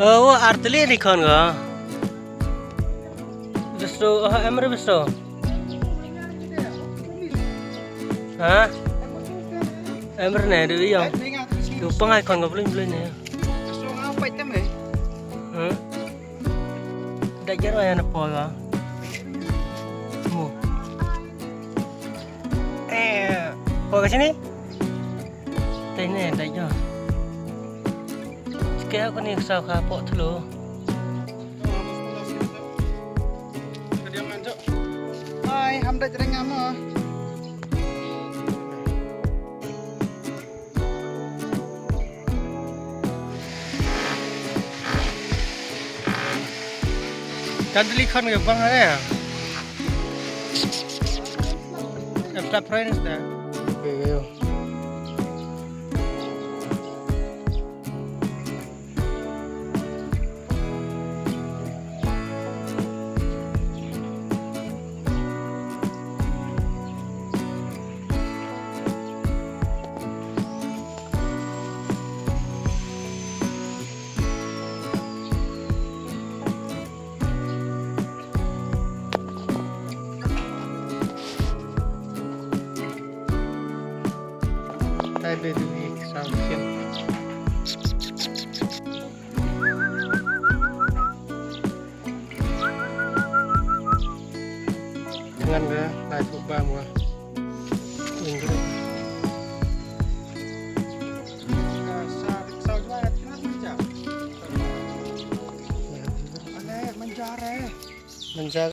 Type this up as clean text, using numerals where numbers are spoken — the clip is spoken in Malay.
वो आरतली निखन गा बिस्टो एमरे बिस्टो हाँ एमरे ने दे यो tu pengai kon ga belum ne dah jarang ya nepo ga mu po ke sini tene dah jo sekali aku ni kesal kapok tu lo hai hamda jarang ngamo Tadi kan ke bang ada ya? Apa friends dah? Okay, ada di samping. Dengan dia naik coba mua. Inggris. Sao juga ada menjar. Ada menjar. Menjaga